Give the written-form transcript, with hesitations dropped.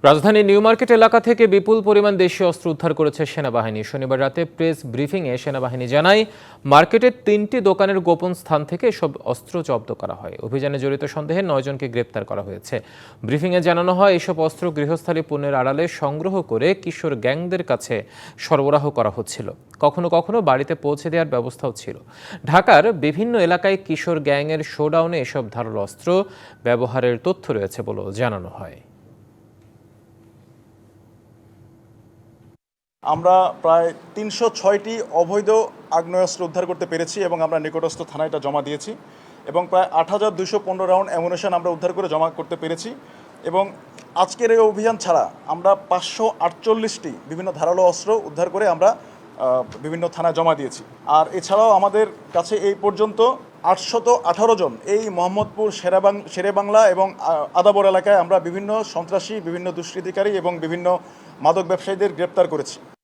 রাজধানীর new market এলাকা থেকে বিপুল পরিমাণ দেশীয় অস্ত্র উদ্ধার করেছে সেনাবাহিনী। শনিবার রাতে প্রেস ব্রিফিংয়ে সেনাবাহিনী জানায়, মার্কেটের ৩টি দোকানের গোপন স্থান থেকে এসব অস্ত্র জব্দ করা হয়। অভিযানে জড়িত সন্দেহে ৯ জনকে গ্রেপ্তার করা হয়েছে। ব্রিফিংয়ে জানানো হয়, এসব অস্ত্র গৃহস্থালী পণ্যের আড়ালে সংগ্রহ করে কিশোর গ্যাংদের কাছে সরবরাহ করা হচ্ছিল। কখনো কখনো বাড়িতে পৌঁছে দেওয়ার ব্যবস্থাও ছিল। ঢাকার বিভিন্ন এলাকায় কিশোর গ্যাংয়ের শোডাউনে এসব ধারালো অস্ত্র ব্যবহারের তথ্য রয়েছে বলেও জানানো হয়। আমরা প্রায় ৩০৬টি অবৈধ আগ্নেয়াস্ত্র উদ্ধার করতে পেরেছি এবং আমরা নিকটস্থ থানায় এটা জমা দিয়েছি এবং প্রায় ৮,২১৫ রাউন্ড অ্যামুনেশন আমরা উদ্ধার করে জমা করতে পেরেছি। এবং আজকের এই অভিযান ছাড়া আমরা ৫৪৮টি বিভিন্ন ধারালো অস্ত্র উদ্ধার করে আমরা বিভিন্ন থানায় জমা দিয়েছি। আর এছাড়াও আমাদের কাছে এই পর্যন্ত ৮১৮ জন এই মোহাম্মদপুর শেরেবাংলা এবং আদাবর এলাকায় আমরা বিভিন্ন সন্ত্রাসী, বিভিন্ন দুষ্কৃতিকারী এবং বিভিন্ন মাদক ব্যবসায়ীদের গ্রেপ্তার করেছি।